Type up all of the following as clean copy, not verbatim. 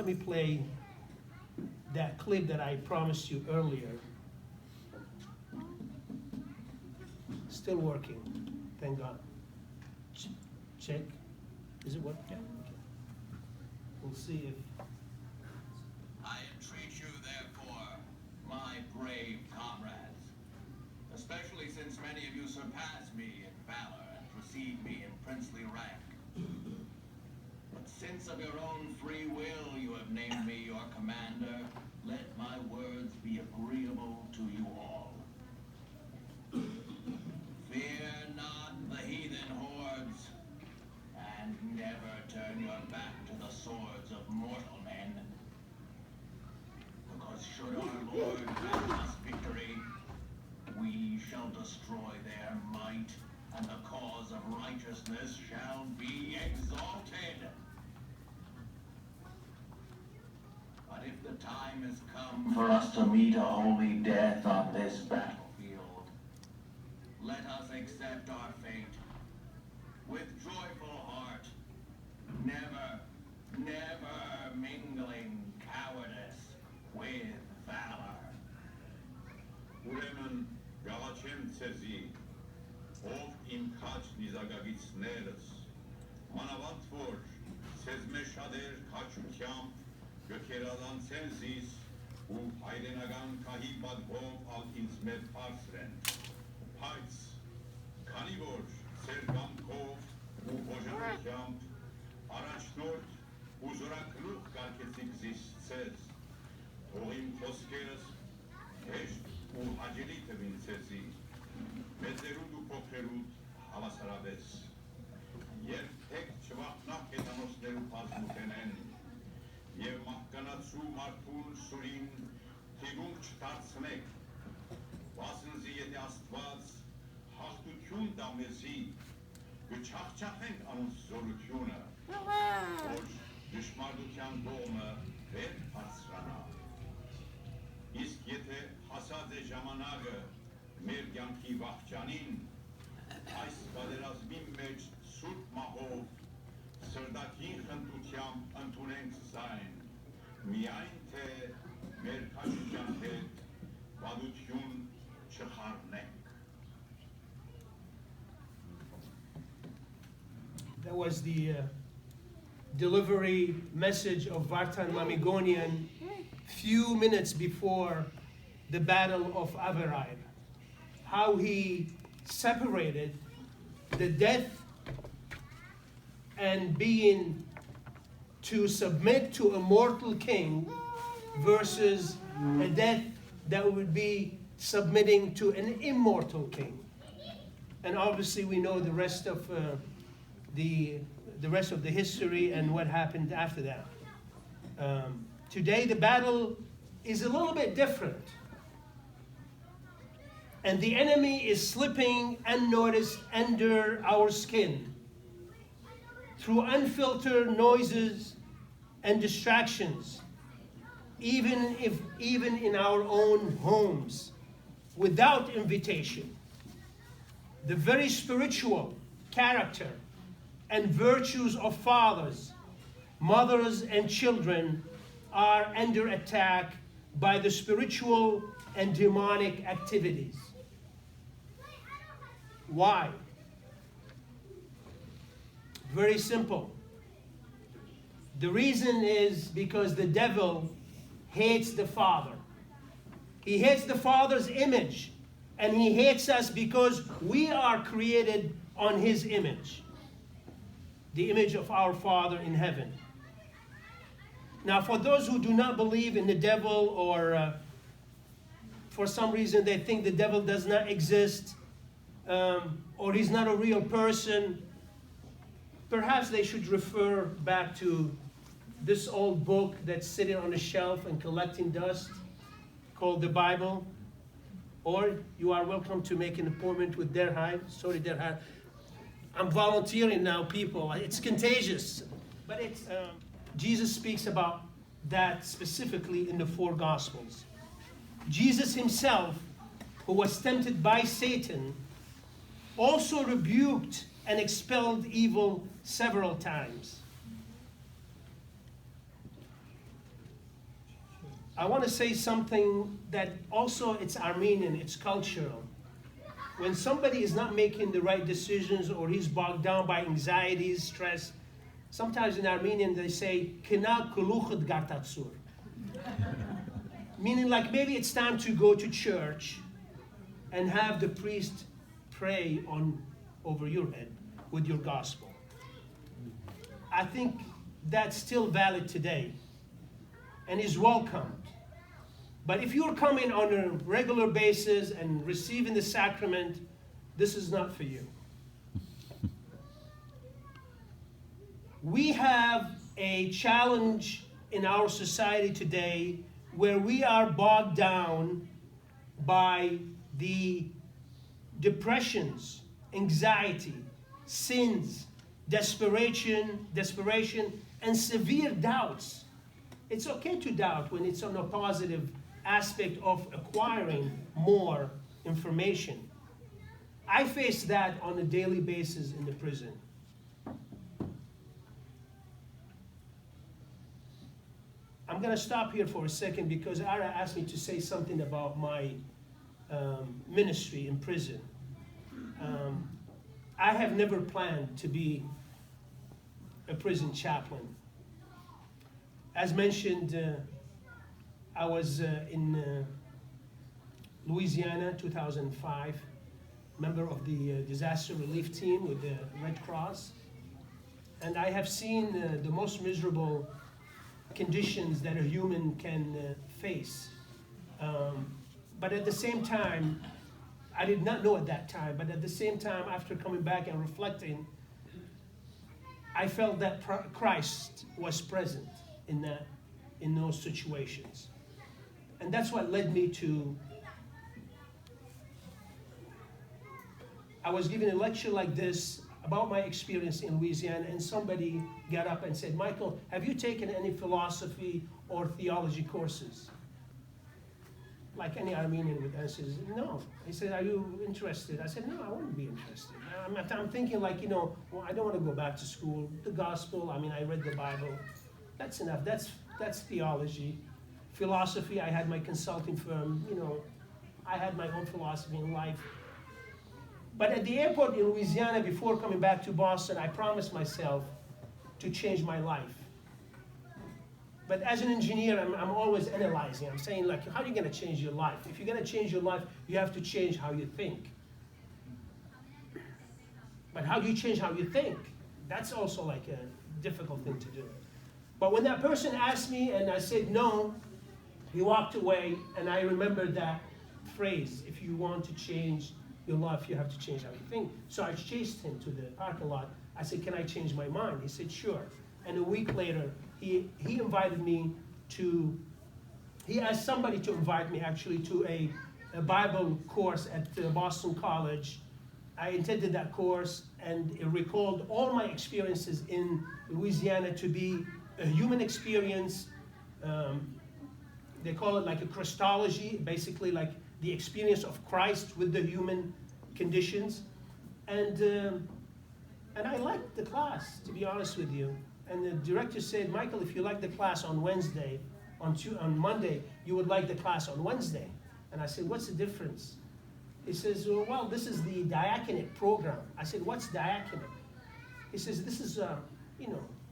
let me play that clip that I promised you earlier. Still working, thank God. Check. Is it working? Yeah. Okay. We'll see if. I entreat you, therefore, my brave comrades, especially since many of you surpass me in valor and precede me in princely rank. But since of your own free will you have named me your commander, let my words be agreeable to you all. Fear not the heathen hordes, and never turn your back to the swords of mortal men. Because should our Lord grant us victory, we shall destroy their might, and the cause of righteousness shall be exalted. But if the time has come for us to meet a holy death on this battlefield, let us accept our fate with joyful heart, never, never mingling cowardice with valor. Ուրեմն գաղաչեմ ցեզի, ով իմ քաջ նիզակագիցներս, մանավանդ որ ցեզ մեջ շատեր քաջությամբ գքերազանցեն զիս ու հայրենական քահի պատվով ալ ինձ մեծ բարձրեն, բայց քանի որ ձեր կամքով ու բոժանությամբ առաջնորդ ու զորակլուխ կարգեցիք զիս ցեզ, թող իմ խոսքերս հեշտ ու հաճելի թվին ցեզի, մեծերուդ ու փոքրերուդ հավասարապես, երբեք չվախնակ կենդանոցներու բազմութենեն, և մահկանացու մարդուն սուրին թիգունք չդարձնեք, վասնզի եթե Աստված հաղթություն տա մեզի, կչախչախենք անոնց զորությունը, որ դժմարտության կողմը վեր բարձրանա։ Իսկ եթե հասած է ժամանակը մեր կյանքի վախճանին, այս պատերազմի մեջ սուրբ մահով սրտակին խնդրությամբ ընդունենք զայն, միայն թե մեր քաջության հետ վատություն չխառնենք։ That was the delivery message of Vartanantz few minutes before the Battle of Averayr. How he separated the death and being to submit to a mortal king versus a death that would be submitting to an immortal king. And obviously we know the rest of the rest of the history and what happened after that. Today the battle is a little bit different. And the enemy is slipping unnoticed under our skin through unfiltered noises and distractions, even in our own homes, without invitation. The very spiritual character and virtues of fathers, mothers, and children are under attack by the spiritual and demonic activities. Why? Very simple. The reason is because the devil hates the Father. He hates the Father's image, and he hates us because we are created on his image, the image of our Father in heaven. Now, for those who do not believe in the devil, or for some reason they think the devil does not exist, or he's not a real person, perhaps they should refer back to this old book that's sitting on the shelf and collecting dust, called the Bible. Or you are welcome to make an appointment with Derhai. Sorry, Derhai. I'm volunteering now, people. It's contagious. But it's Jesus speaks about that specifically in the 4 Gospels. Jesus himself, who was tempted by Satan, also rebuked and expelled evil several times. I want to say something that also it's Armenian, it's cultural. When somebody is not making the right decisions or he's bogged down by anxieties, stress, sometimes in Armenian they say, Kina kuluchut gartatsur. Meaning like maybe it's time to go to church and have the priest pray over your head with your gospel. I think that's still valid today and is welcomed. But if you're coming on a regular basis and receiving the sacrament, this is not for you. We have a challenge in our society today where we are bogged down by the depressions, anxiety, sins, desperation, and severe doubts. It's okay to doubt when it's on a positive aspect of acquiring more information. I face that on a daily basis in the prison. I'm going to stop here for a second because Ara asked me to say something about my ministry in prison. I have never planned to be a prison chaplain. As mentioned, I was in Louisiana, 2005, member of the disaster relief team with the Red Cross. And I have seen the most miserable conditions that a human can face. But at the same time, I did not know at that time, but at the same time, after coming back and reflecting, I felt that Christ was present in those situations. And that's what led me to, I was giving a lecture like this about my experience in Louisiana, and somebody got up and said, Michael, have you taken any philosophy or theology courses? Like any Armenian would answer, no. He said, are you interested? I said, no, I wouldn't be interested. I'm thinking like, well, I don't want to go back to school. The gospel, I read the Bible. That's enough. That's theology. Philosophy, I had my consulting firm. I had my own philosophy in life. But at the airport in Louisiana, before coming back to Boston, I promised myself to change my life. But as an engineer, I'm always analyzing. I'm saying, like, how are you going to change your life? If you're going to change your life, you have to change how you think. But how do you change how you think? That's also like a difficult thing to do. But when that person asked me and I said no, he walked away, and I remembered that phrase, if you want to change your life, you have to change how you think. So I chased him to the parking lot. I said, can I change my mind? He said, sure. And a week later, he invited me to, he asked somebody to invite me actually to a Bible course at Boston College. I attended that course, and it recalled all my experiences in Louisiana to be a human experience. They call it like a Christology, basically like the experience of Christ with the human conditions. And I liked the class, to be honest with you. And the director said, Michael, if you like the class on Wednesday, on Monday, you would like the class on Wednesday. And I said, what's the difference? He says, well, this is the diaconate program. I said, what's diaconate? He says, this is,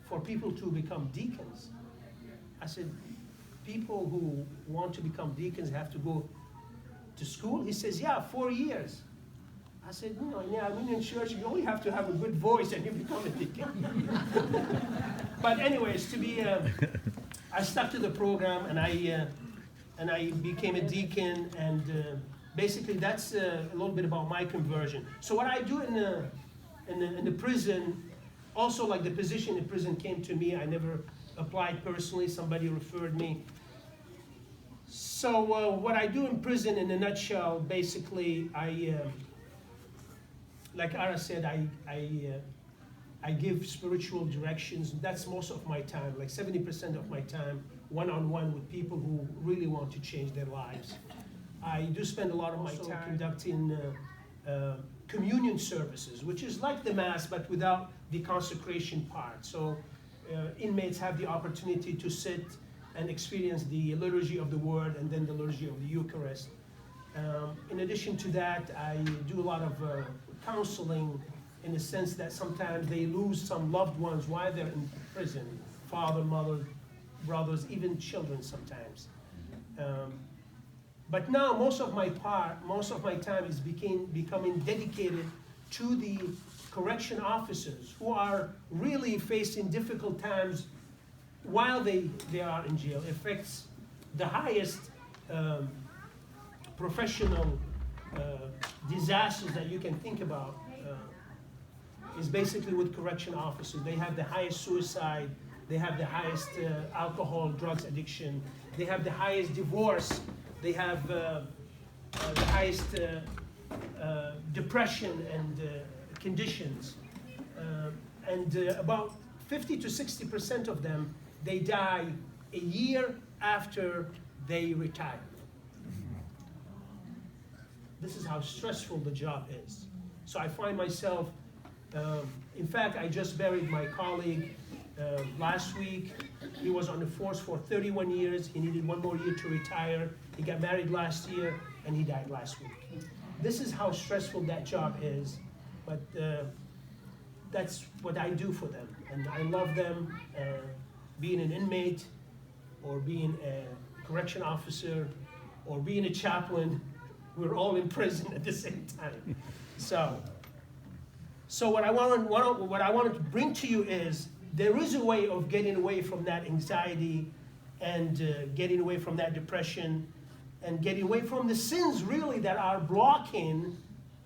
for people to become deacons. I said, people who want to become deacons have to go to school? He says, yeah, 4 years. I said, in the Armenian church, you only have to have a good voice and you become a deacon. But anyways, I stuck to the program, and I became a deacon, and basically that's a little bit about my conversion. So what I do in the prison, also like the position in prison came to me. I never applied personally. Somebody referred me. So what I do in prison, in a nutshell, basically, like Ara said, I give spiritual directions. That's most of my time, like 70% of my time, one-on-one with people who really want to change their lives. I do spend a lot of my time conducting communion services, which is like the Mass, but without the consecration part. So inmates have the opportunity to sit and experience the liturgy of the Word and then the liturgy of the Eucharist. In addition to that, I do a lot of counseling in the sense that sometimes they lose some loved ones while they're in prison, father, mother, brothers, even children sometimes. But now most of my time is becoming dedicated to the correction officers who are really facing difficult times while they are in jail. It affects the highest professional disasters that you can think about is basically with correction officers. They have the highest suicide, they have the highest alcohol, drugs addiction, they have the highest divorce, they have the highest depression and conditions. And about 50 to 60% of them, they die a year after they retire. This is how stressful the job is. So I find myself, in fact, I just buried my colleague last week. He was on the force for 31 years. He needed 1 more year to retire. He got married last year, and he died last week. This is how stressful that job is, but that's what I do for them. And I love them. Being an inmate, or being a correction officer, or being a chaplain, we're all in prison at the same time. So what I wanted to bring to you is there is a way of getting away from that anxiety and getting away from that depression and getting away from the sins really that are blocking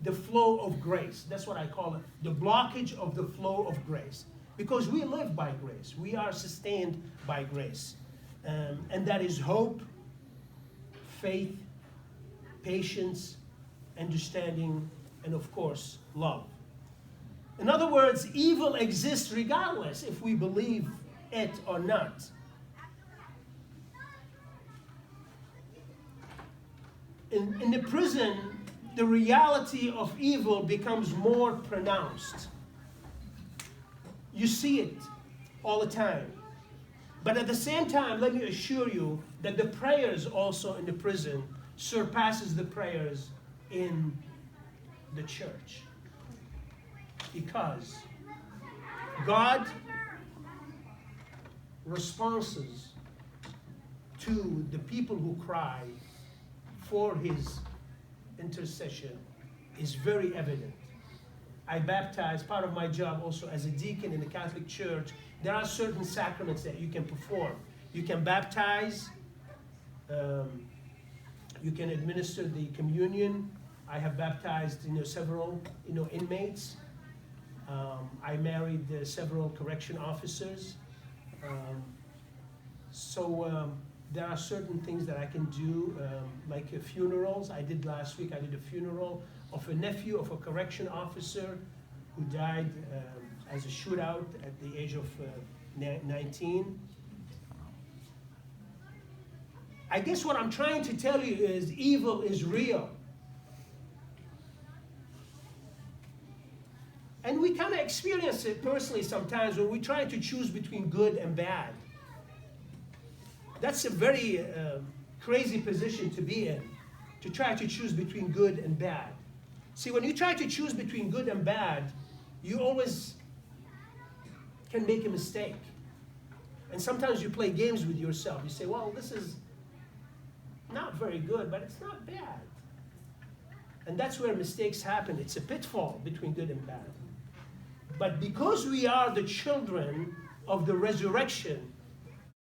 the flow of grace. That's what I call it, the blockage of the flow of grace. Because we live by grace. We are sustained by grace. And that is hope, faith, patience, understanding, and of course, love. In other words, evil exists regardless if we believe it or not. In the prison, the reality of evil becomes more pronounced. You see it all the time. But at the same time, let me assure you that the prayers also in the prison surpasses the prayers in the church. Because God responds to the people who cry for his intercession is very evident. I baptize, part of my job also as a deacon in the Catholic Church, there are certain sacraments that you can perform. You can baptize, you can administer the communion. I have baptized several inmates. I married several correction officers. There are certain things that I can do, like funerals. I did last week, I did a funeral of a nephew of a correction officer who died as a shootout at the age of 19. I guess what I'm trying to tell you is evil is real. And we kind of experience it personally sometimes when we try to choose between good and bad. That's a very crazy position to be in, to try to choose between good and bad. See, when you try to choose between good and bad, you always can make a mistake. And sometimes you play games with yourself. You say, well, this is not very good, but it's not bad. And that's where mistakes happen. It's a pitfall between good and bad. But because we are the children of the resurrection,